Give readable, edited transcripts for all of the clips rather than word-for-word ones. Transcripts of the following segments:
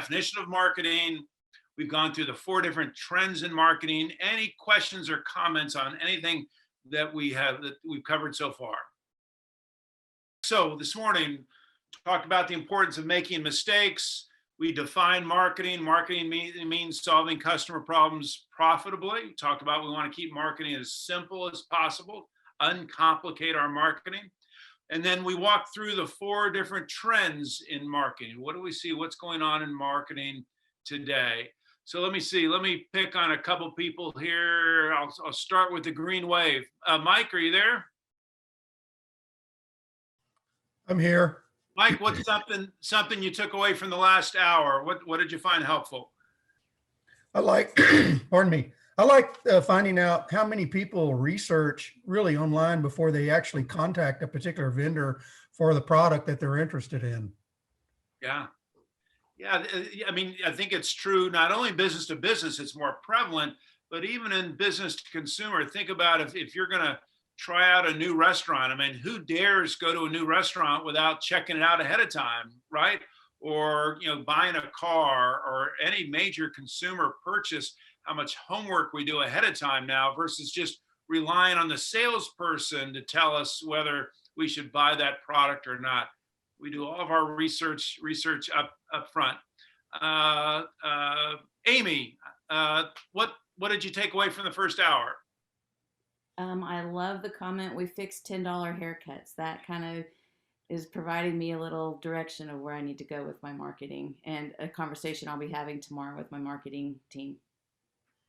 definition of marketing. We've gone through the 4 different trends in marketing. Any questions or comments on anything that we've covered so far? So this morning, talked about the importance of making mistakes. We define marketing. Marketing means solving customer problems profitably. We talked about we want to keep marketing as simple as possible, uncomplicate our marketing. And then we walked through the 4 different trends in marketing. What do we see? What's going on in marketing today? So let me see. Let me pick on a couple people here. I'll start with the green wave. Mike, are you there? I'm here. Mike, what's something you took away from the last hour? What did you find helpful? I like, pardon me. I like finding out how many people research really online before they actually contact a particular vendor for the product that they're interested in. Yeah. Yeah, I mean, I think it's true, not only business to business, it's more prevalent, but even in business to consumer. Think about if you're going to try out a new restaurant. I mean, who dares go to a new restaurant without checking it out ahead of time, right? Or, buying a car or any major consumer purchase, how much homework we do ahead of time now versus just relying on the salesperson to tell us whether we should buy that product or not. We do all of our research up front. Amy, what did you take away from the first hour? I love the comment, we fixed $10 haircuts. That kind of is providing me a little direction of where I need to go with my marketing, and a conversation I'll be having tomorrow with my marketing team.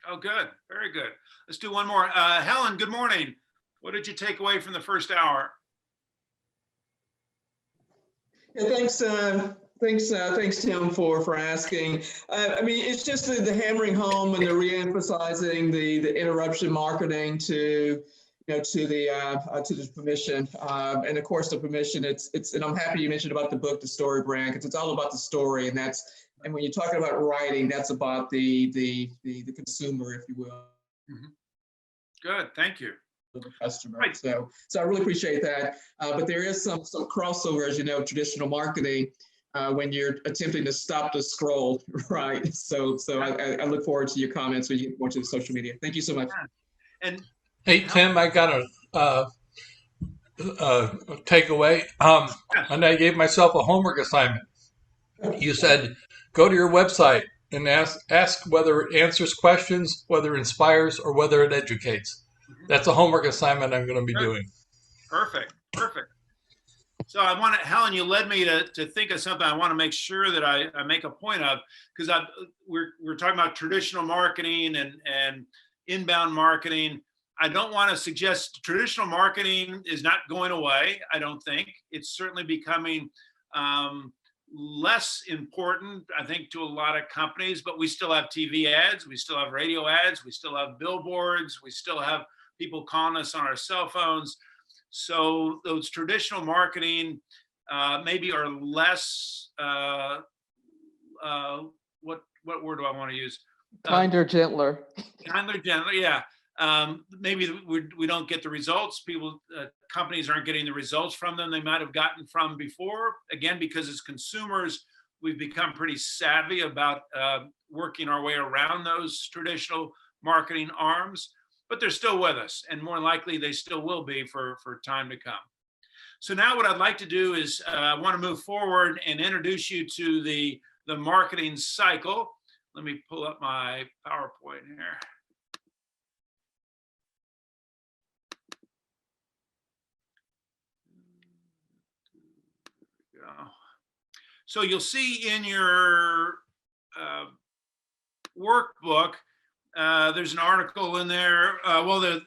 Oh, good. Very good. Let's do one more. Helen, good morning. What did you take away from the first hour? Yeah, thanks, Tim, for asking. I mean, it's just the hammering home and the re-emphasizing the interruption marketing to the permission, and of course the permission. And I'm happy you mentioned about the book, The Story Brand, because it's all about the story, and when you're talking about writing, that's about the consumer, if you will. Mm-hmm. Good, thank you. The customer. Right. So I really appreciate that. But there is some crossover, as you know, traditional marketing when you're attempting to stop the scroll, right? So I look forward to your comments when you get more to the social media. Thank you so much. Yeah. And hey, Tim, I got a takeaway. And I gave myself a homework assignment. You said, go to your website and ask whether it answers questions, whether it inspires, or whether it educates. That's a homework assignment I'm going to be doing. Perfect. So I want to, Helen, you led me to think of something I want to make sure that I make a point of, because we're talking about traditional marketing and inbound marketing. I don't want to suggest traditional marketing is not going away. I don't think. It's certainly becoming less important, I think, to a lot of companies, but we still have TV ads, we still have radio ads, we still have billboards, we still have people calling us on our cell phones. So those traditional marketing maybe are less, what word do I want to use? Kinder, gentler. Kinder, gentler, yeah. Maybe we don't get the results. Companies aren't getting the results from them they might have gotten from before. Again, because as consumers, we've become pretty savvy about working our way around those traditional marketing arms, but they're still with us, and more likely they still will be for time to come. So now what I'd like to do is I want to move forward and introduce you to the marketing cycle. Let me pull up my PowerPoint here. So you'll see in your workbook, there's an article in there.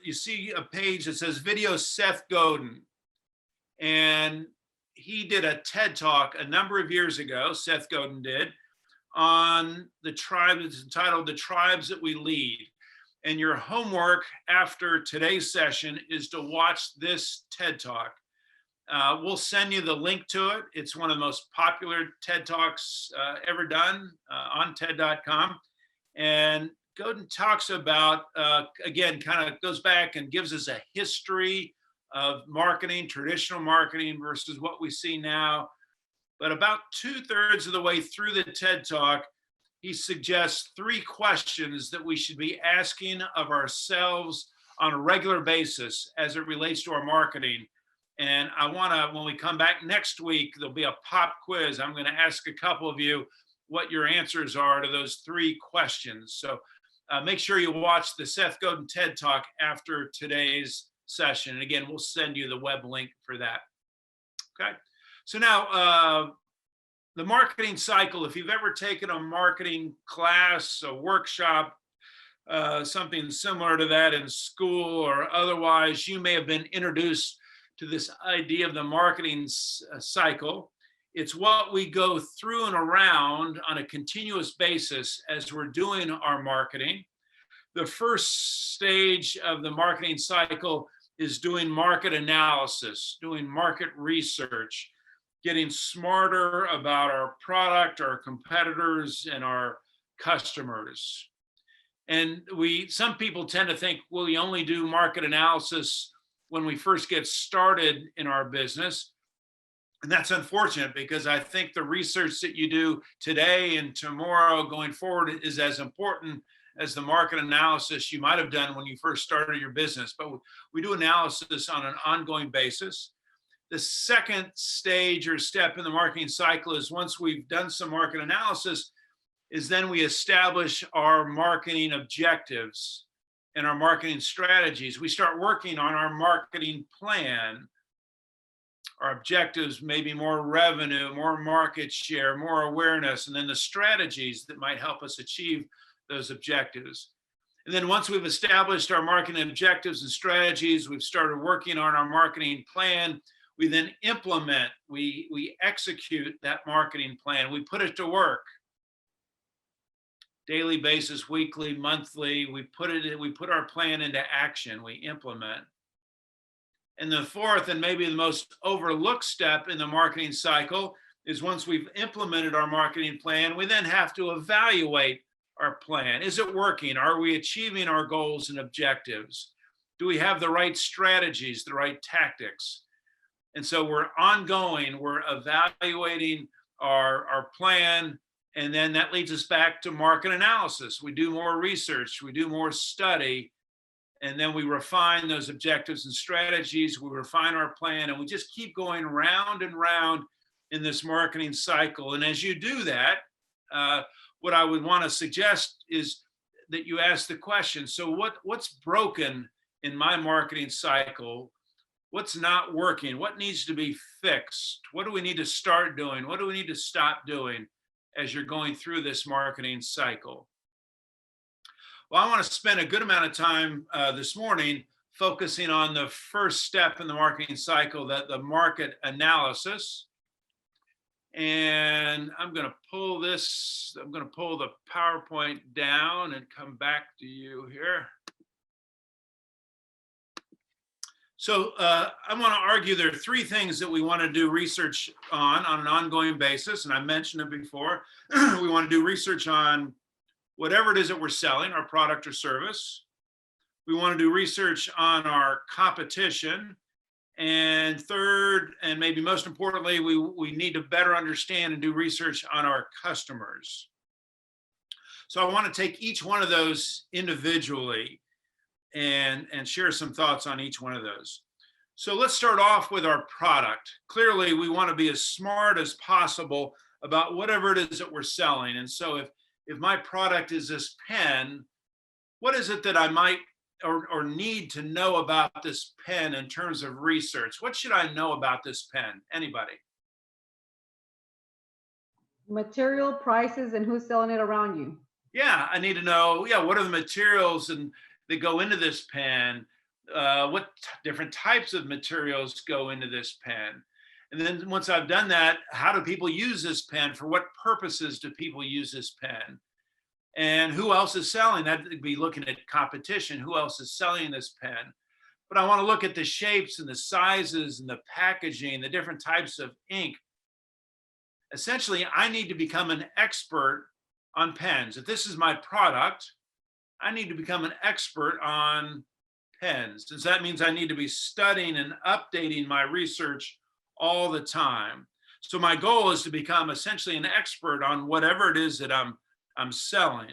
You see a page that says Video Seth Godin. And he did a TED Talk a number of years ago, Seth Godin did, on the tribe. It's entitled The Tribes That We Lead. And your homework after today's session is to watch this TED Talk. We'll send you the link to it. It's one of the most popular TED Talks ever done on TED.com. And Godin talks about, again, kind of goes back and gives us a history of marketing, traditional marketing versus what we see now. But about 2/3 of the way through the TED Talk, he suggests 3 questions that we should be asking of ourselves on a regular basis as it relates to our marketing. And I want to, when we come back next week, there'll be a pop quiz. I'm going to ask a couple of you what your answers are to those 3 questions. So make sure you watch the Seth Godin TED Talk after today's session. And again, we'll send you the web link for that. Okay. So now, the marketing cycle, if you've ever taken a marketing class, a workshop, something similar to that in school or otherwise, you may have been introduced to this idea of the marketing cycle. It's what we go through and around on a continuous basis as we're doing our marketing. The first stage of the marketing cycle is doing market analysis, doing market research, getting smarter about our product, our competitors, and our customers. And some people tend to think, well, we only do market analysis when we first get started in our business. And that's unfortunate, because I think the research that you do today and tomorrow going forward is as important as the market analysis you might have done when you first started your business. But we do analysis on an ongoing basis. The second stage or step in the marketing cycle is, once we've done some market analysis, is then we establish our marketing objectives and our marketing strategies. We start working on our marketing plan. Our objectives may be more revenue, more market share, more awareness, and then the strategies that might help us achieve those objectives. And then once we've established our marketing objectives and strategies, we've started working on our marketing plan, we then implement, we execute that marketing plan. We put it to work. Daily basis, weekly, monthly, we put our plan into action, we implement. And the fourth, and maybe the most overlooked step in the marketing cycle, is once we've implemented our marketing plan, we then have to evaluate our plan. Is it working? Are we achieving our goals and objectives? Do we have the right strategies, the right tactics? And so we're ongoing, we're evaluating our plan, and then that leads us back to market analysis. We do more research, we do more study, and then we refine those objectives and strategies, we refine our plan, and we just keep going round and round in this marketing cycle. And as you do that, what I would want to suggest is that you ask the question, so what's broken in my marketing cycle? What's not working? What needs to be fixed? What do we need to start doing? What do we need to stop doing as you're going through this marketing cycle? Well, I want to spend a good amount of time this morning focusing on the first step in the marketing cycle, the market analysis. And I'm going to pull the PowerPoint down and come back to you here. So I want to argue there are 3 things that we want to do research on an ongoing basis. And I mentioned it before. We want to do research on whatever it is that we're selling, our product or service. We want to do research on our competition. And third, and maybe most importantly, we need to better understand and do research on our customers. So I want to take each one of those individually and share some thoughts on each one of those. So let's start off with our product. Clearly, we want to be as smart as possible about whatever it is that we're selling. And so if my product is this pen, what is it that I might or need to know about this pen in terms of research? What should I know about this pen? Anybody? Material, prices, and who's selling it around you. Yeah, I need to know, what are the materials that go into this pen? What different types of materials go into this pen? And then once I've done that, how do people use this pen? For what purposes do people use this pen? And who else is selling? That would be looking at competition. Who else is selling this pen? But I want to look at the shapes and the sizes and the packaging, the different types of ink. Essentially, I need to become an expert on pens. If this is my product, I need to become an expert on pens. And so that means I need to be studying and updating my research all the time. So my goal is to become essentially an expert on whatever it is that I'm I'm selling.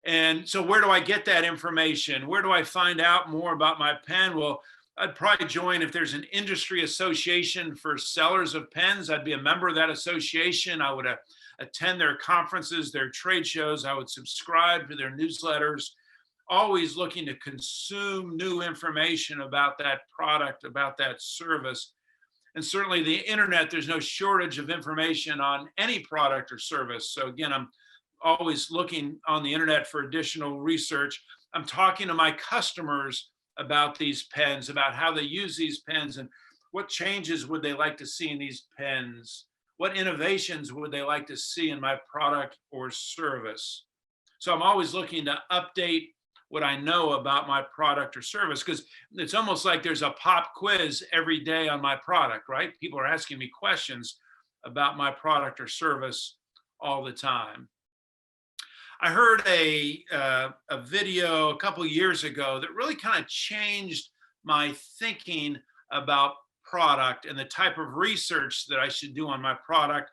And so where do I get that information? Where do I find out more about my pen? Well, I'd probably join if there's an industry association for sellers of pens. I'd be a member of that association. I would attend their conferences, their trade shows. I would subscribe to their newsletters, always looking to consume new information about that product, about that service. And certainly the internet, there's no shortage of information on any product or service. So again, I'm always looking on the internet for additional research. I'm talking to my customers about these pens, about how they use these pens and what changes would they like to see in these pens? What innovations would they like to see in my product or service? So I'm always looking to update what I know about my product or service, because it's almost like there's a pop quiz every day on my product, right? People are asking me questions about my product or service all the time. I heard a video a couple of years ago that really kind of changed my thinking about product and the type of research that I should do on my product.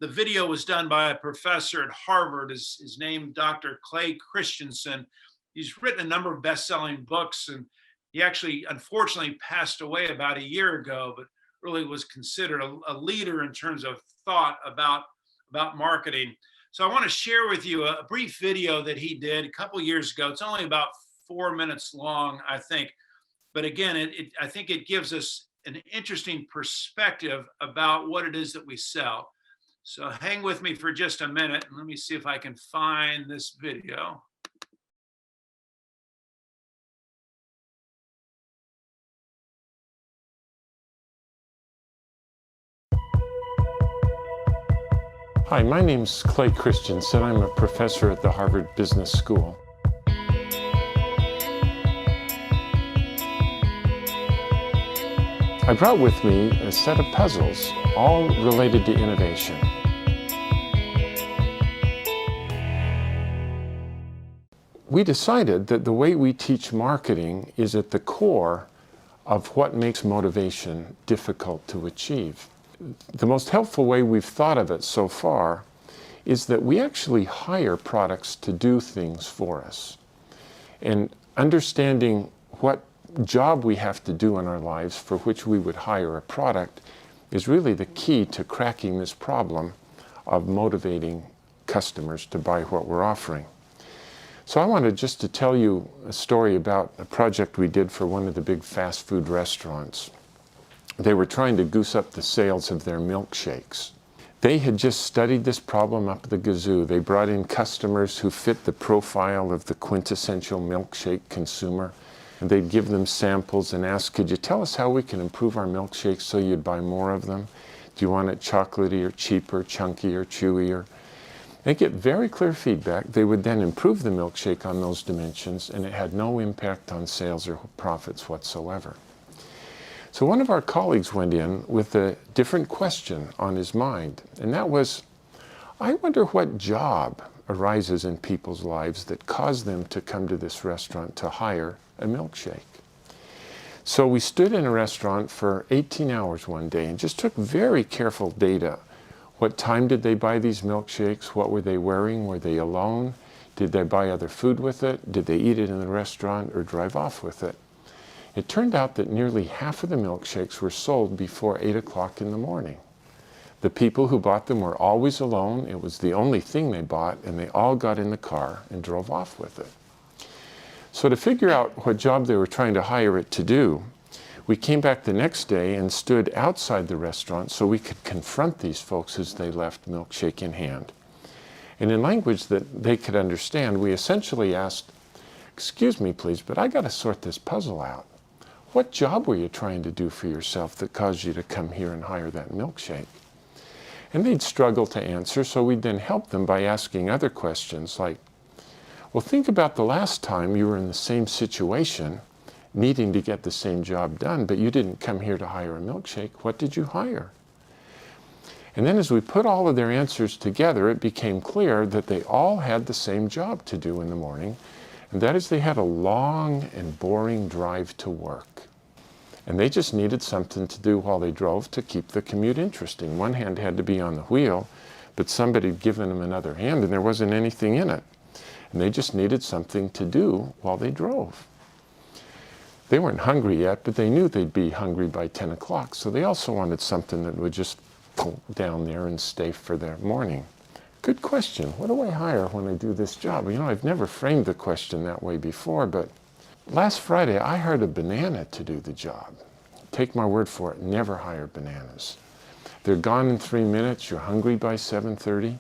The video was done by a professor at Harvard. His name, Dr. Clay Christensen. He's written a number of best-selling books, and he actually, unfortunately, passed away about a year ago, but really was considered a leader in terms of thought about marketing. So I want to share with you a brief video that he did a couple years ago. It's only about 4 minutes long, I think. But again, I think it gives us an interesting perspective about what it is that we sell. So hang with me for just a minute and let me see if I can find this video. Hi, my name's Clay Christensen. I'm a professor at the Harvard Business School. I brought with me a set of puzzles, all related to innovation. We decided that the way we teach marketing is at the core of what makes motivation difficult to achieve. The most helpful way we've thought of it so far is that we actually hire products to do things for us. And understanding what job we have to do in our lives for which we would hire a product is really the key to cracking this problem of motivating customers to buy what we're offering. So I wanted just to tell you a story about a project we did for one of the big fast food restaurants. They were trying to goose up the sales of their milkshakes. They had just studied this problem up the gazoo. They brought in customers who fit the profile of the quintessential milkshake consumer. And they'd give them samples and ask, could you tell us how we can improve our milkshakes so you'd buy more of them? Do you want it chocolatey or cheaper, chunky or chewier? They get very clear feedback. They would then improve the milkshake on those dimensions, and it had no impact on sales or profits whatsoever. So one of our colleagues went in with a different question on his mind, and that was, I wonder what job arises in people's lives that cause them to come to this restaurant to hire a milkshake. So we stood in a restaurant for 18 hours one day and just took very careful data. What time did they buy these milkshakes? What were they wearing? Were they alone? Did they buy other food with it? Did they eat it in the restaurant or drive off with it? It turned out that nearly half of the milkshakes were sold before 8 o'clock in the morning. The people who bought them were always alone. It was the only thing they bought, and they all got in the car and drove off with it. So to figure out what job they were trying to hire it to do, we came back the next day and stood outside the restaurant so we could confront these folks as they left, milkshake in hand. And in language that they could understand, we essentially asked, excuse me, please, but I got to sort this puzzle out. What job were you trying to do for yourself that caused you to come here and hire that milkshake? And they'd struggle to answer, so we'd then help them by asking other questions like, well, think about the last time you were in the same situation, needing to get the same job done, but you didn't come here to hire a milkshake. What did you hire? And then as we put all of their answers together, it became clear that they all had the same job to do in the morning, and that is they had a long and boring drive to work. And they just needed something to do while they drove to keep the commute interesting. One hand had to be on the wheel, but somebody had given them another hand and there wasn't anything in it. And they just needed something to do while they drove. They weren't hungry yet, but they knew they'd be hungry by 10 o'clock. So they also wanted something that would just go down there and stay for their morning. Good question. What do I hire when I do this job? You know, I've never framed the question that way before, but last Friday I hired a banana to do the job. Take my word for it, never hire bananas. They're gone in 3 minutes, you're hungry by 7:30.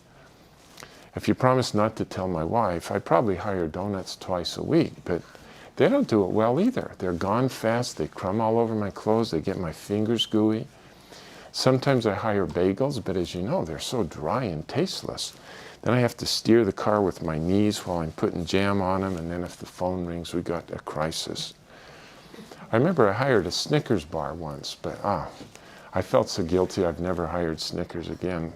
If you promise not to tell my wife, I'd probably hire donuts twice a week, but they don't do it well either. They're gone fast, they crumb all over my clothes, they get my fingers gooey. Sometimes I hire bagels, but as you know, they're so dry and tasteless. Then I have to steer the car with my knees while I'm putting jam on them, and then if the phone rings, we got a crisis. I remember I hired a Snickers bar once, but I felt so guilty I've never hired Snickers again.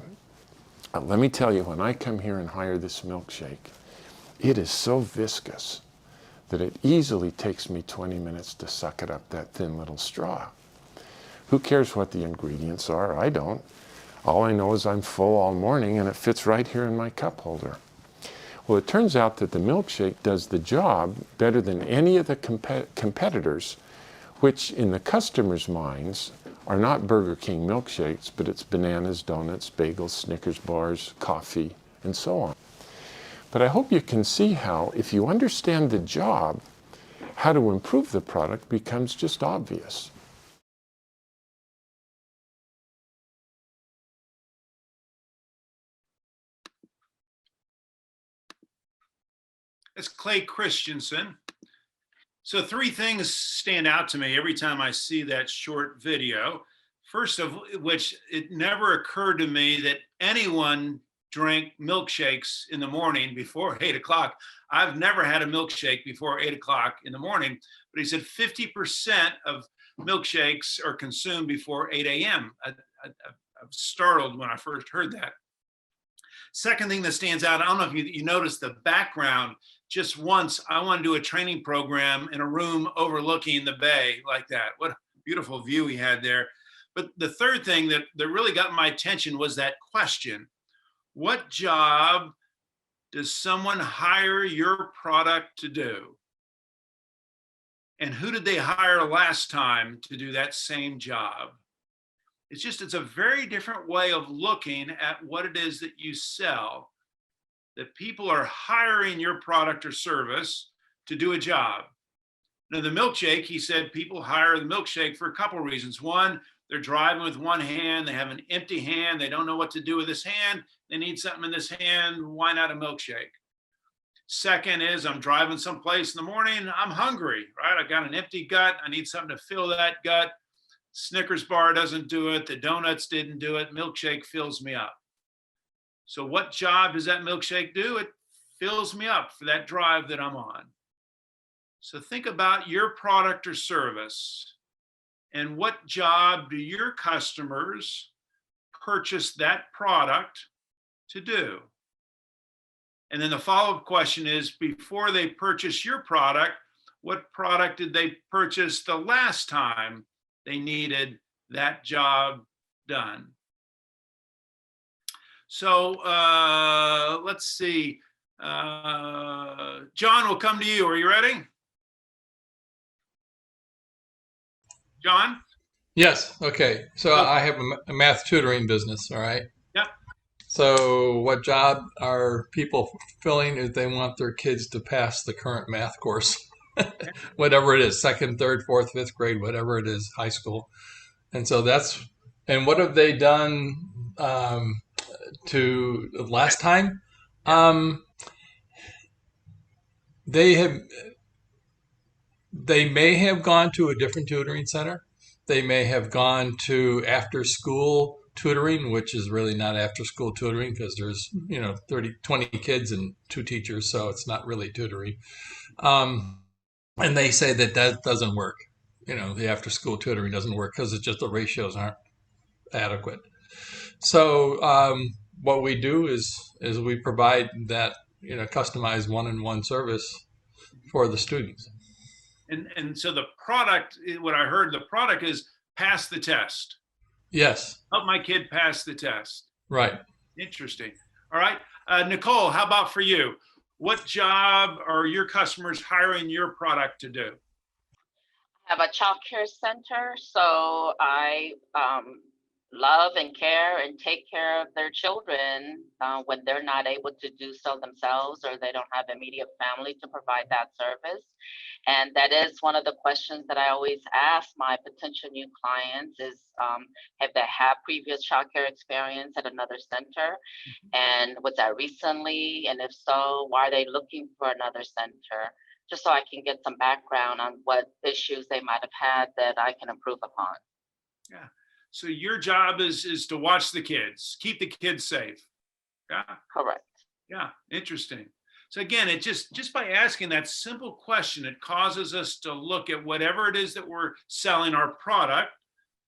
Let me tell you, when I come here and hire this milkshake, it is so viscous that it easily takes me 20 minutes to suck it up that thin little straw. Who cares what the ingredients are? I don't. All I know is I'm full all morning and it fits right here in my cup holder. Well, it turns out that the milkshake does the job better than any of the competitors, which in the customers' minds are not Burger King milkshakes, but it's bananas, donuts, bagels, Snickers bars, coffee, and so on. But I hope you can see how, if you understand the job, how to improve the product becomes just obvious. That's Clay Christensen. So 3 things stand out to me every time I see that short video. First of which, it never occurred to me that anyone drank milkshakes in the morning before 8 o'clock. I've never had a milkshake before 8 o'clock in the morning, but he said 50% of milkshakes are consumed before 8 a.m. I was startled when I first heard that. Second thing that stands out, I don't know if you noticed the background. Just once, I want to do a training program in a room overlooking the bay like that. What a beautiful view he had there. But the third thing that really got my attention was that question. What job does someone hire your product to do? And who did they hire last time to do that same job? It's a very different way of looking at what it is that you sell, that people are hiring your product or service to do a job. Now, the milkshake, he said people hire the milkshake for a couple of reasons. One, they're driving with one hand, they have an empty hand, they don't know what to do with this hand, they need something in this hand, why not a milkshake? Second is, I'm driving someplace in the morning, I'm hungry, right? I got an empty gut, I need something to fill that gut. Snickers bar doesn't do it, the donuts didn't do it, milkshake fills me up. So what job does that milkshake do? It fills me up for that drive that I'm on. So think about your product or service and what job do your customers purchase that product to do? And then the follow-up question is, before they purchase your product, what product did they purchase the last time they needed that job done? So let's see. John, we'll come to you. Are you ready? John? Yes. Okay. So I have a math tutoring business. All right. Yep. So what job are people filling if they want their kids to pass the current math course? Whatever it is, 2nd, 3rd, 4th, 5th grade, whatever it is, high school. And so and what have they done to last time? They may have gone to a different tutoring center. They may have gone to after school tutoring, which is really not after school tutoring because there's 20 kids and 2 teachers, so it's not really tutoring. And they say that doesn't work. The after school tutoring doesn't work because it's just the ratios aren't adequate. So what we do is we provide that customized one-on-one service for the students. And so the product, what I heard, the product is pass the test. Yes. Help my kid pass the test. Right. Interesting. All right. Nicole, how about for you? What job are your customers hiring your product to do? Have a child care center, so I love and care and take care of their children when they're not able to do so themselves or they don't have immediate family to provide that service. And that is one of the questions that I always ask my potential new clients is, have they had previous child care experience at another center? And was that recently? And if so, why are they looking for another center? Just so I can get some background on what issues they might have had that I can improve upon. Yeah. So your job is to watch the kids, keep the kids safe. Yeah. Correct. Yeah. Interesting. So again, it just by asking that simple question, it causes us to look at whatever it is that we're selling our product.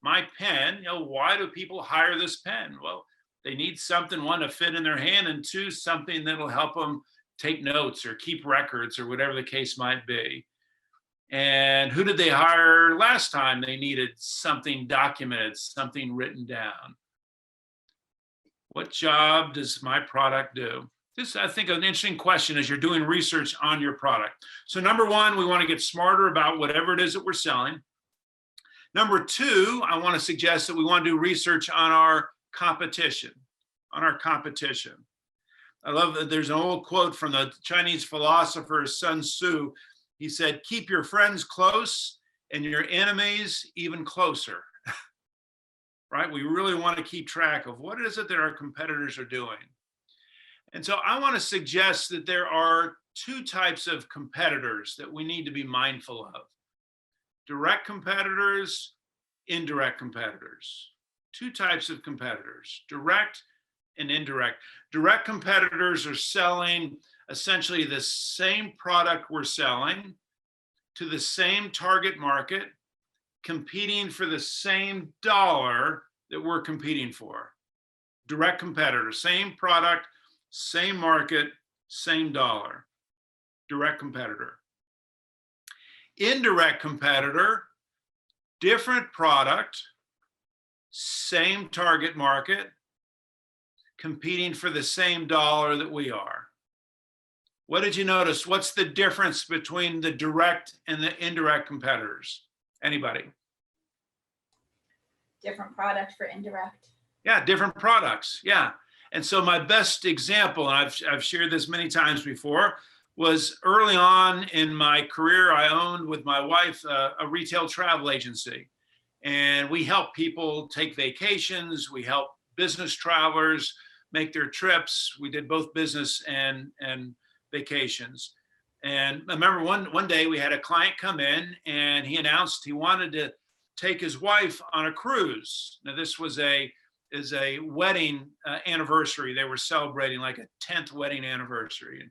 My pen, why do people hire this pen? Well, they need something, one, to fit in their hand, and two, something that'll help them take notes or keep records or whatever the case might be. And who did they hire last time they needed something documented, something written down? What job does my product do? This, I think, an interesting question as you're doing research on your product. So number one, we want to get smarter about whatever it is that we're selling. Number two, I want to suggest that we want to do research on our competition, I love that there's an old quote from the Chinese philosopher Sun Tzu. He said, keep your friends close and your enemies even closer. Right? We really want to keep track of what is it that our competitors are doing. And so I want to suggest that there are two types of competitors that we need to be mindful of. Direct competitors, indirect competitors. Two types of competitors, direct and indirect. Direct competitors are selling essentially the same product we're selling to the same target market, competing for the same dollar that we're competing for. Direct competitor, same product, same market, same dollar. Direct competitor. Indirect competitor, different product, same target market, competing for the same dollar that we are. What did you notice? What's the difference between the direct and the indirect competitors? Anybody? Different product for indirect. Yeah, different products. Yeah. And so my best example, and I've shared this many times before, was early on in my career, I owned with my wife a retail travel agency. And we help people take vacations. We help business travelers make their trips. We did both business and vacations. And I remember one day we had a client come in and he announced he wanted to take his wife on a cruise. Now this was a wedding anniversary. They were celebrating like a 10th wedding anniversary. And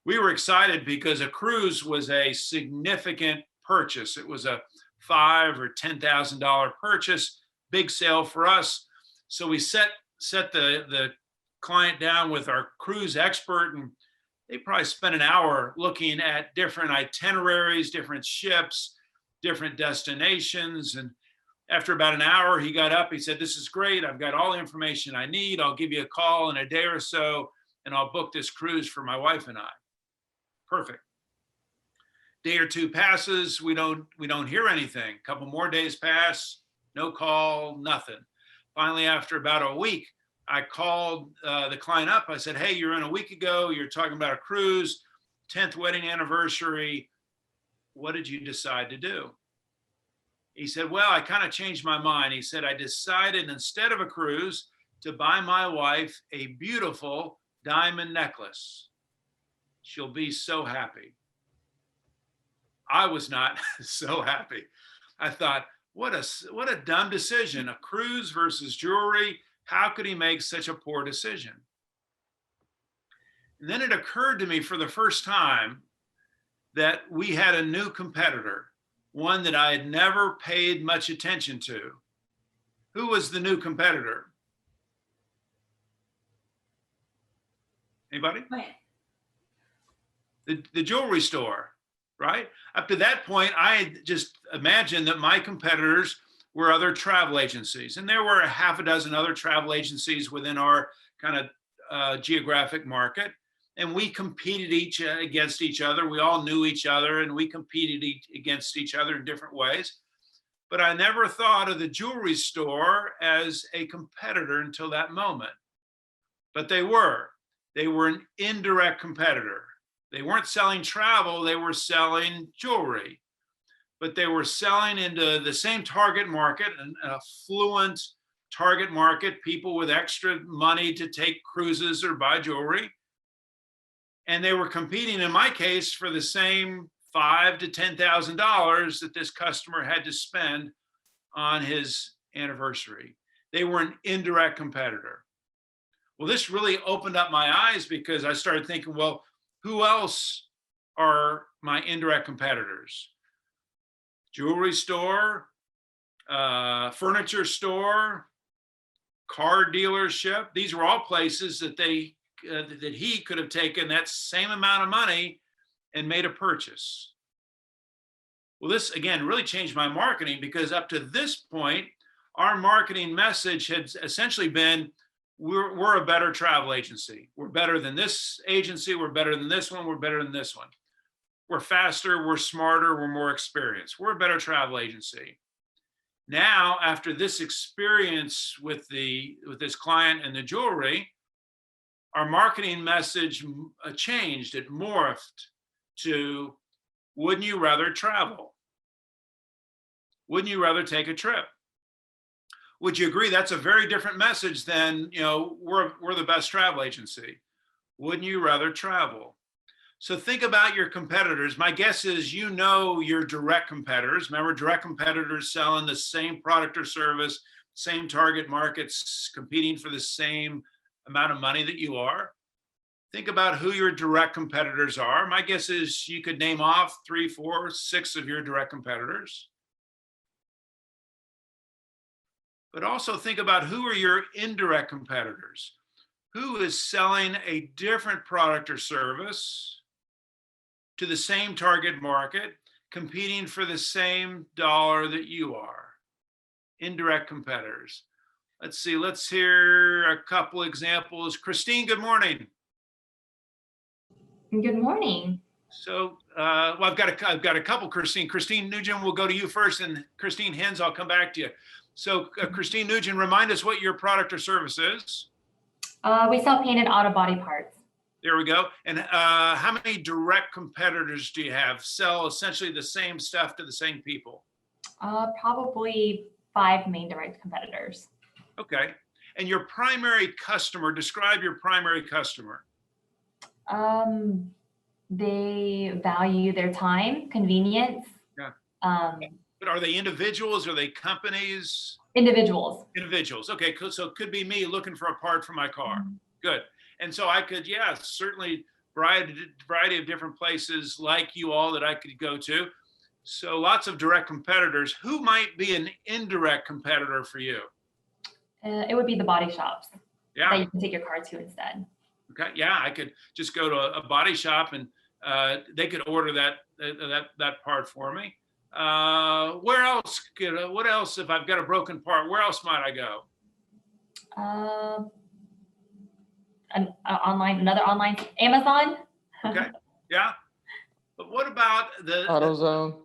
we were excited because a cruise was a significant purchase. It was a $5,000 or $10,000 purchase, big sale for us. So we set the client down with our cruise expert, and they probably spent an hour looking at different itineraries, different ships, different destinations. And after about an hour, he got up, he said, this is great. I've got all the information I need. I'll give you a call in a day or so, and I'll book this cruise for my wife and I. Perfect. Day or two passes, we don't hear anything. A couple more days pass, no call, nothing. Finally, after about a week, I called the client up. I said, hey, you're in a week ago. You're talking about a cruise, 10th wedding anniversary. What did you decide to do? He said, well, I kind of changed my mind. He said, I decided instead of a cruise to buy my wife a beautiful diamond necklace. She'll be so happy. I was not so happy. I thought, what a dumb decision. A cruise versus jewelry. How could he make such a poor decision? And then it occurred to me for the first time that we had a new competitor, one that I had never paid much attention to. Who was the new competitor? Anybody? The jewelry store, right? Up to that point, I had just imagined that my competitors were other travel agencies. And there were a half a dozen other travel agencies within our kind of geographic market. And we competed against each other. We all knew each other and we competed against each other in different ways. But I never thought of the jewelry store as a competitor until that moment. But they were an indirect competitor. They weren't selling travel, they were selling jewelry. But they were selling into the same target market, an affluent target market, people with extra money to take cruises or buy jewelry. And they were competing, in my case, for the same $5,000 to $10,000 that this customer had to spend on his anniversary. They were an indirect competitor. Well, this really opened up my eyes because I started thinking, well, who else are my indirect competitors? Jewelry store, furniture store, car dealership. These were all places that that he could have taken that same amount of money and made a purchase. Well, this again really changed my marketing because up to this point, our marketing message had essentially been, we're a better travel agency. We're better than this agency. We're better than this one. We're better than this one. We're faster. We're smarter. We're more experienced. We're a better travel agency. Now, after this experience with this client and the jewelry, our marketing message changed. It morphed to, wouldn't you rather travel? Wouldn't you rather take a trip? Would you agree that's a very different message than, we're the best travel agency? Wouldn't you rather travel? So think about your competitors. My guess is your direct competitors. Remember, direct competitors selling the same product or service, same target markets, competing for the same amount of money that you are. Think about who your direct competitors are. My guess is you could name off 3, 4, 6 of your direct competitors. But also think about who are your indirect competitors. Who is selling a different product or service to the same target market, competing for the same dollar that you are? Indirect competitors. Let's see, let's hear a couple examples. Christine, good morning. Good morning. So, I've got a couple, Christine. Christine Nugent, we'll go to you first, and Christine Hens, I'll come back to you. So, Christine Nugent, remind us what your product or service is. We sell painted auto body parts. There we go. And how many direct competitors do you have sell essentially the same stuff to the same people? Probably 5 main direct competitors. Okay. And your primary customer, describe your primary customer. They value their time, convenience. Yeah. But are they individuals? Are they companies? Individuals. Individuals. Okay. So it could be me looking for a part for my car. Mm-hmm. Good. And so I could, certainly variety of different places like you all that I could go to. So lots of direct competitors. Who might be an indirect competitor for you? It would be the body shops that you can take your car to instead. Okay. Yeah, I could just go to a body shop and they could order that part for me. Where else? What else? If I've got a broken part, where else might I go? Another online, Amazon. Okay. Yeah. But what about the AutoZone?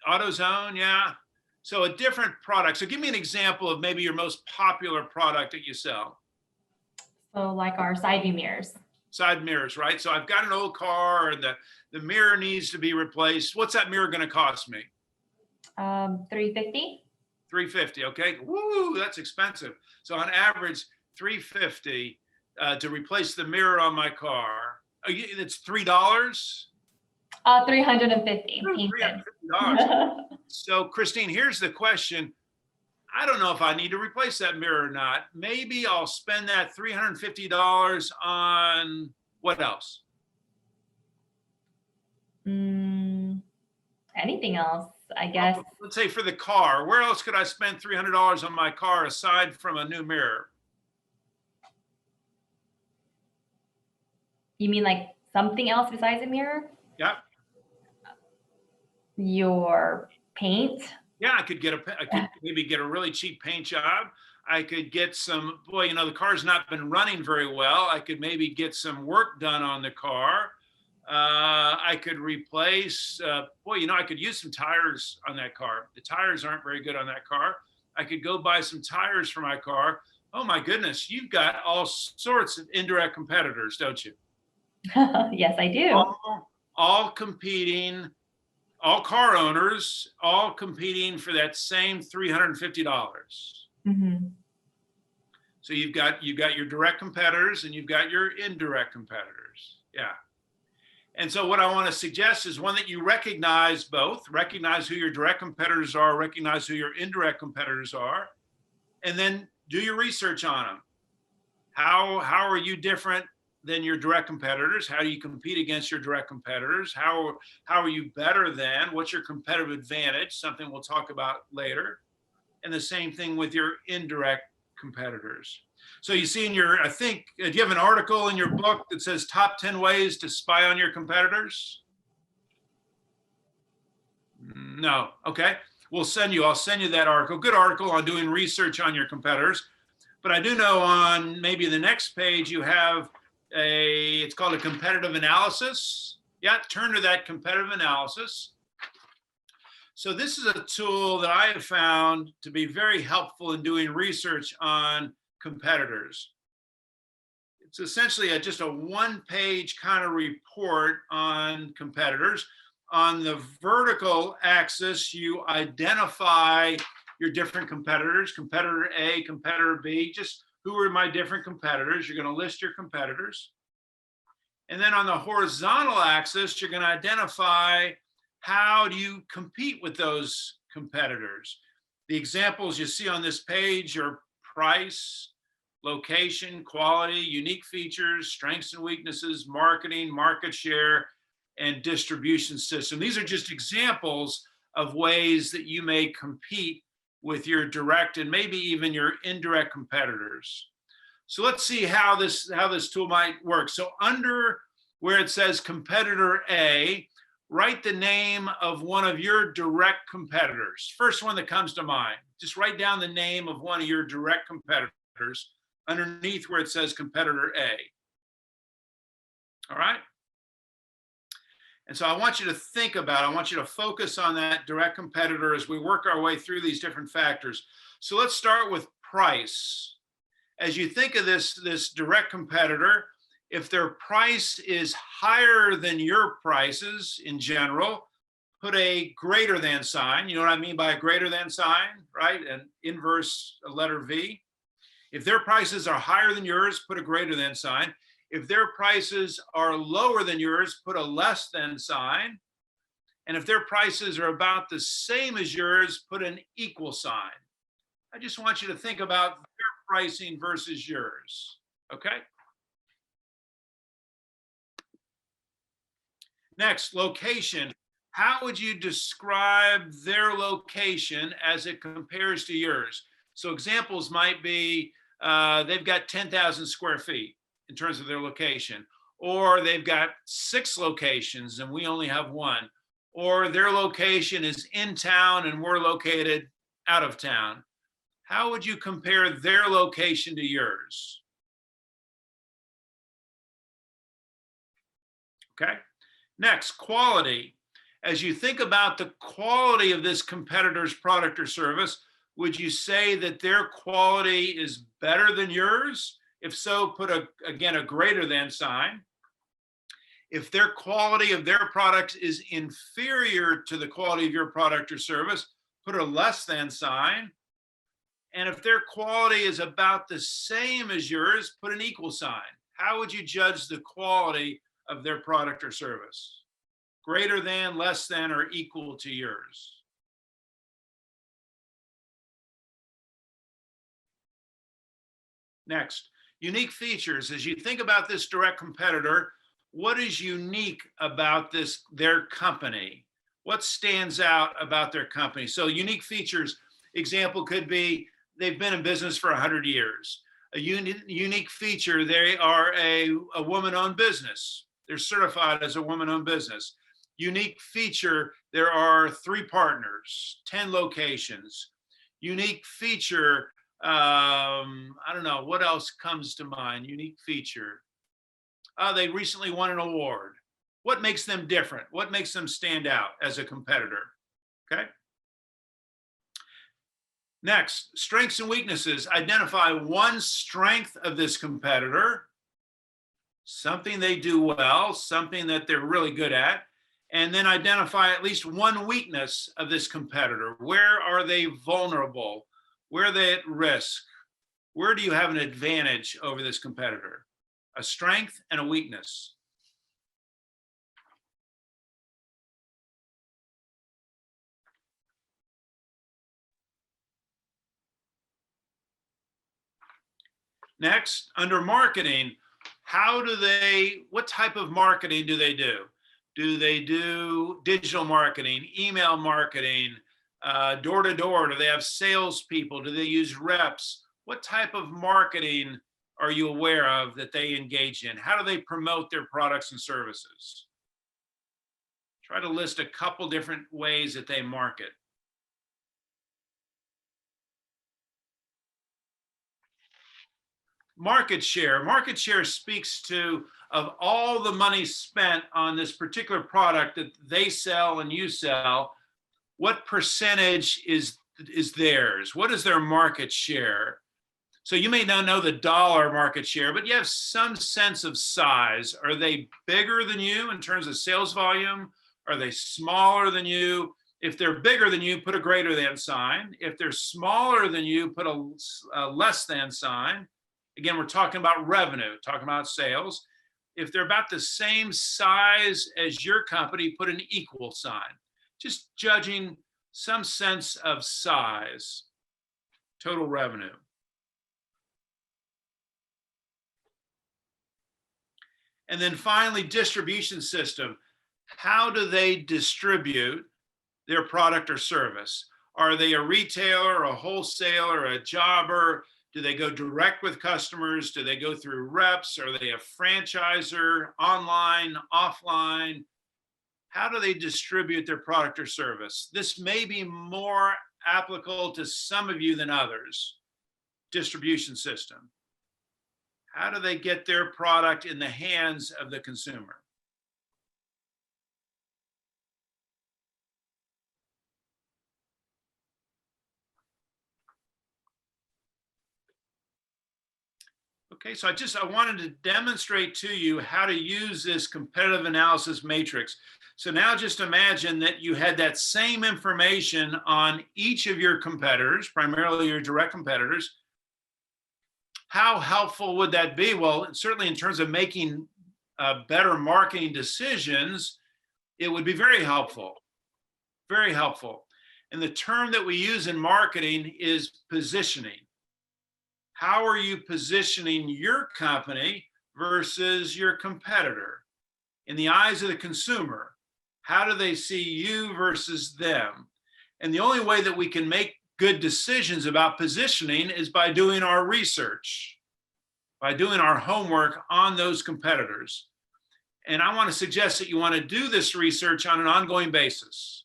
AutoZone, yeah. So a different product. So give me an example of maybe your most popular product that you sell. So like our side view mirrors. Side mirrors, right? So I've got an old car and the mirror needs to be replaced. What's that mirror going to cost me? $350. $350. Okay. Woo, that's expensive. So on average, $350 to replace the mirror on my car. It's $3. $350. $350. So Christine, here's the question. I don't know if I need to replace that mirror or not. Maybe I'll spend that $350 on what else? Anything else, I guess. Let's say for the car. Where else could I spend $300 on my car aside from a new mirror? You mean like something else besides a mirror? Yep. Your paint, Yeah, I could maybe get a really cheap paint job. I could get some, boy, you know, the car's not been running very well. I could maybe get some work done on the car. I could replace, boy, you know, I could use some tires on that car. The tires aren't very good on that car. I could go buy some tires for my car. Oh my goodness, you've got all sorts of indirect competitors, don't you? Yes, I do. All competing, all car owners, all competing for that same $350. Mm-hmm. So you've got your direct competitors and you've got your indirect competitors. Yeah. And so what I want to suggest is one that you recognize both, recognize who your direct competitors are, recognize who your indirect competitors are, and then do your research on them. How are you different than your direct competitors? How do you compete against your direct competitors? How are you better than? What's your competitive advantage? Something we'll talk about later. And the same thing with your indirect competitors. So you see in your, I think, do you have an article in your book that says top 10 ways to spy on your competitors? No. Okay. I'll send you that article. Good article on doing research on your competitors. But I do know on maybe the next page you have it's called a competitive analysis. Yeah, turn to that competitive analysis. So this is a tool that I have found to be very helpful in doing research on competitors. It's essentially just a one-page kind of report on competitors. On the vertical axis, you identify your different competitors, competitor A, competitor B, just who are my different competitors. You're going to list your competitors. And then on the horizontal axis, you're going to identify how do you compete with those competitors. The examples you see on this page are price, location, quality, unique features, strengths and weaknesses, marketing, market share, and distribution system. These are just examples of ways that you may compete with your direct and maybe even your indirect competitors. So let's see how this tool might work. So under where it says competitor A, write the name of one of your direct competitors. First one that comes to mind. Just write down the name of one of your direct competitors underneath where it says competitor A. All right? And so I want you to think about, I want you to focus on that direct competitor as we work our way through these different factors. So let's start with price. As you think of this direct competitor, if their price is higher than your prices in general, put a greater than sign. You know what I mean by a greater than sign, right? An inverse letter V. If their prices are higher than yours, put a greater than sign. If their prices are lower than yours, put a less than sign. And if their prices are about the same as yours, put an equal sign. I just want you to think about their pricing versus yours, okay? Next, location. How would you describe their location as it compares to yours? So examples might be they've got 10,000 square feet in terms of their location, or they've got 6 locations and we only have 1, or their location is in town and we're located out of town. How would you compare their location to yours? Okay. Next, quality. As you think about the quality of this competitor's product or service, would you say that their quality is better than yours? If so, put again a greater than sign. If their quality of their product is inferior to the quality of your product or service, put a less than sign. And if their quality is about the same as yours, put an equal sign. How would you judge the quality of their product or service? Greater than, less than, or equal to yours? Next, unique features. As you think about this direct competitor, what is unique about their company? What stands out about their company? So unique features, example could be they've been in business for 100 years. A unique feature, they are a woman-owned business. They're certified as a woman-owned business. Unique feature, there are 3 partners, 10 locations. Unique feature, I don't know, what else comes to mind? Unique feature. They recently won an award. What makes them different? What makes them stand out as a competitor? Okay. Next, strengths and weaknesses. Identify one strength of this competitor, something they do well, something that they're really good at, and then identify at least one weakness of this competitor. Where are they vulnerable? Where are they at risk? Where do you have an advantage over this competitor? A strength and a weakness. Next, under marketing, what type of marketing do they do? Do they do digital marketing, email marketing, door to door? Do they have salespeople? Do they use reps? What type of marketing are you aware of that they engage in? How do they promote their products and services? Try to list a couple different ways that they market. Market share. Market share speaks to, of all the money spent on this particular product that they sell and you sell, what percentage is theirs? What is their market share? So you may not know the dollar market share, but you have some sense of size. Are they bigger than you in terms of sales volume? Are they smaller than you? If they're bigger than you, put a greater than sign. If they're smaller than you, put a less than sign. Again, we're talking about revenue, talking about sales. If they're about the same size as your company, put an equal sign. Just judging some sense of size, total revenue. And then finally, distribution system. How do they distribute their product or service? Are they a retailer, a wholesaler, a jobber? Do they go direct with customers? Do they go through reps? Are they a franchisor, online, offline? How do they distribute their product or service? This may be more applicable to some of you than others. Distribution system. How do they get their product in the hands of the consumer? Okay, so I wanted to demonstrate to you how to use this competitive analysis matrix. So now just imagine that you had that same information on each of your competitors, primarily your direct competitors. How helpful would that be? Well, certainly in terms of making better marketing decisions, it would be very helpful, very helpful. And the term that we use in marketing is positioning. How are you positioning your company versus your competitor? In the eyes of the consumer, how do they see you versus them? And the only way that we can make good decisions about positioning is by doing our research, by doing our homework on those competitors. And I want to suggest that you want to do this research on an ongoing basis.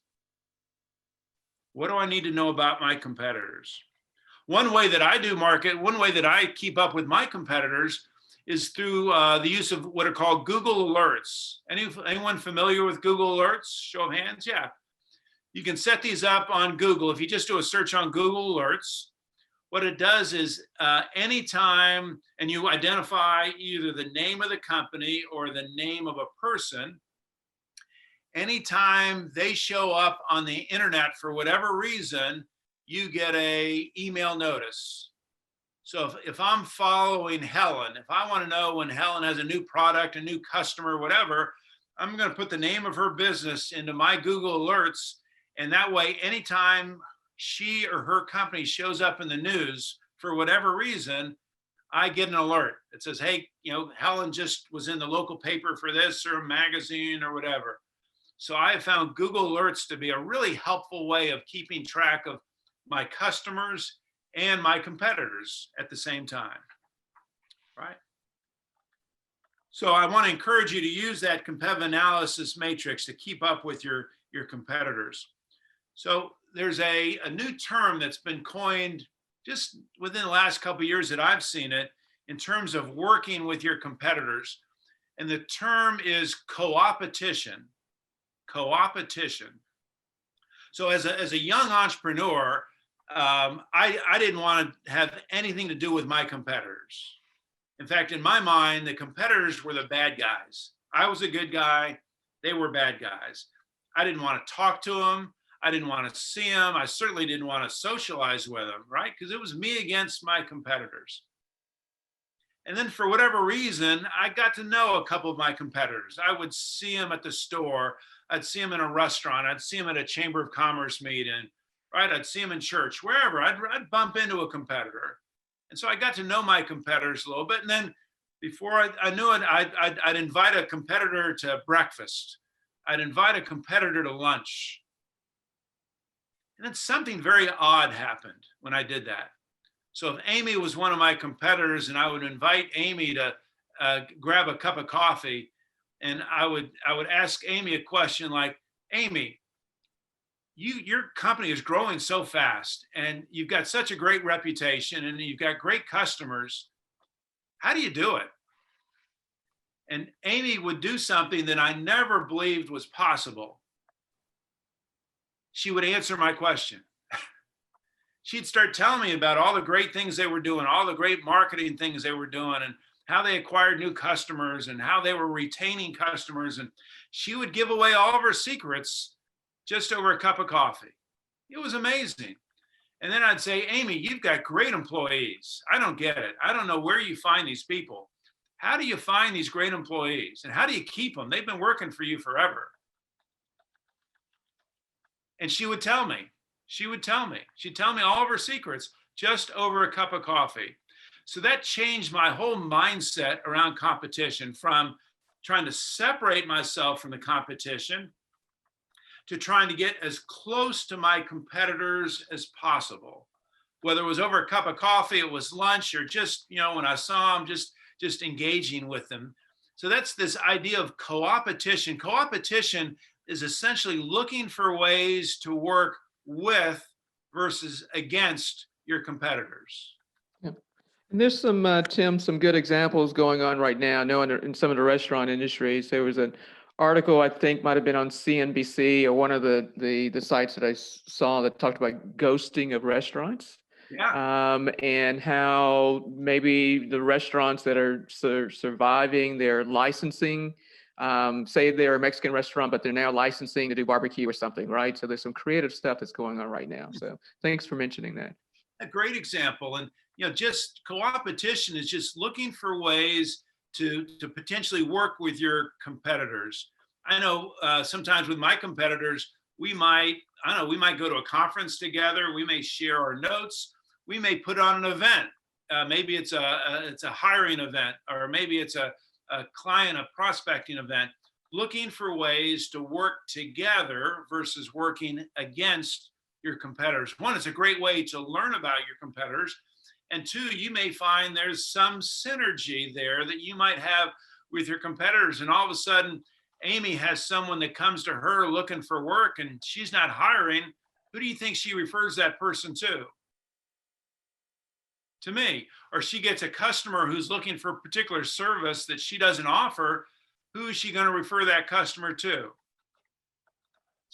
What do I need to know about my competitors? One way that I do market, one way that I keep up with my competitors is through the use of what are called Google Alerts. Anyone familiar with Google Alerts? Show of hands, yeah. You can set these up on Google. If you just do a search on Google Alerts, what it does is anytime, and you identify either the name of the company or the name of a person, anytime they show up on the internet for whatever reason, you get an email notice. So if I'm following Helen, if I want to know when Helen has a new product, a new customer, whatever, I'm going to put the name of her business into my Google Alerts. And that way, anytime she or her company shows up in the news for whatever reason, I get an alert. It says, hey, Helen just was in the local paper for this or a magazine or whatever. So I have found Google Alerts to be a really helpful way of keeping track of my customers and my competitors at the same time, right? So I want to encourage you to use that competitive analysis matrix to keep up with your competitors. So there's a new term that's been coined just within the last couple of years that I've seen it in terms of working with your competitors. And the term is co-opetition. Co-opetition. So as a young entrepreneur, I didn't want to have anything to do with my competitors. In fact, in my mind, the competitors were the bad guys. I was a good guy. They were bad guys. I didn't want to talk to them. I didn't want to see them. I certainly didn't want to socialize with them, right? Because it was me against my competitors. And then for whatever reason, I got to know a couple of my competitors. I would see them at the store. I'd see them in a restaurant. I'd see them at a Chamber of Commerce meeting, right? I'd see them in church, wherever. I'd bump into a competitor. And so I got to know my competitors a little bit. And then before I knew it, I'd invite a competitor to breakfast. I'd invite a competitor to lunch. And then something very odd happened when I did that. So if Amy was one of my competitors and I would invite Amy to grab a cup of coffee, and I would ask Amy a question like, Amy, your company is growing so fast and you've got such a great reputation and you've got great customers. How do you do it? And Amy would do something that I never believed was possible. She would answer my question. She'd start telling me about all the great things they were doing, all the great marketing things they were doing, and how they acquired new customers and how they were retaining customers. And she would give away all of her secrets just over a cup of coffee. It was amazing. And then I'd say, Amy, you've got great employees. I don't get it. I don't know where you find these people. How do you find these great employees? And how do you keep them? They've been working for you forever. And she would tell me. She'd tell me all of her secrets just over a cup of coffee. So that changed my whole mindset around competition, from trying to separate myself from the competition to trying to get as close to my competitors as possible. Whether it was over a cup of coffee, it was lunch, or just, when I saw them, just engaging with them. So that's this idea of co-opetition. Co-opetition is essentially looking for ways to work with versus against your competitors. Yeah. And there's some, Tim, some good examples going on right now. I know in some of the restaurant industries, there was an article I think might have been on CNBC or one of the sites that I saw that talked about ghosting of restaurants. Yeah. And how maybe the restaurants that are surviving, they're licensing, say they're a Mexican restaurant, but they're now licensing to do barbecue or something, right? So there's some creative stuff that's going on right now. So thanks for mentioning that. A great example. And, just co-opetition is just looking for ways to potentially work with your competitors. I know sometimes with my competitors, we might go to a conference together. We may share our notes. We may put on an event. Maybe it's a hiring event, or maybe it's a client, a prospecting event, looking for ways to work together versus working against your competitors. One, it's a great way to learn about your competitors. And two, you may find there's some synergy there that you might have with your competitors. And all of a sudden, Amy has someone that comes to her looking for work and she's not hiring. Who do you think she refers that person to? To me. Or she gets a customer who's looking for a particular service that she doesn't offer. Who is she going to refer that customer to?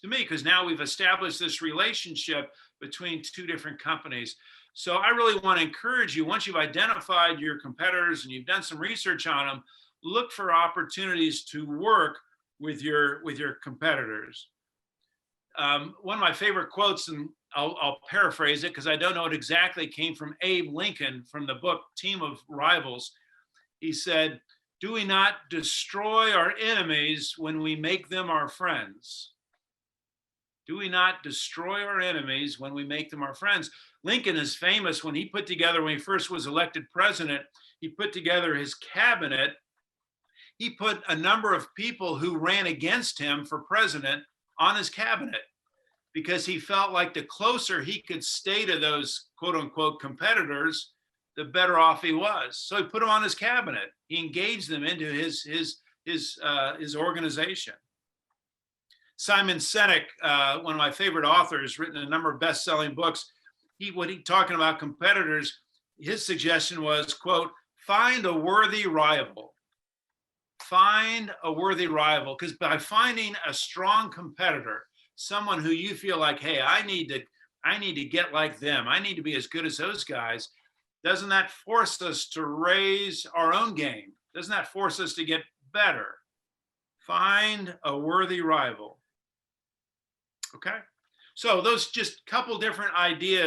To me, because now we've established this relationship between two different companies. So I really want to encourage you, once you've identified your competitors and you've done some research on them, look for opportunities to work with your competitors. One of my favorite quotes, and I'll paraphrase it because I don't know it exactly, came from Abe Lincoln from the book Team of Rivals. He said, "Do we not destroy our enemies when we make them our friends?" Do we not destroy our enemies when we make them our friends? Lincoln is famous when he first was elected president, he put together his cabinet. He put a number of people who ran against him for president on his cabinet because he felt like the closer he could stay to those quote unquote competitors, the better off he was. So he put them on his cabinet. He engaged them into his organization. Simon Sinek, one of my favorite authors, written a number of best-selling books. When he talking about competitors, his suggestion was, quote, find a worthy rival. Find a worthy rival, because by finding a strong competitor, someone who you feel like, hey, I need to get like them, I need to be as good as those guys, doesn't that force us to raise our own game? Doesn't that force us to get better? Find a worthy rival. Okay, so those just couple different ideas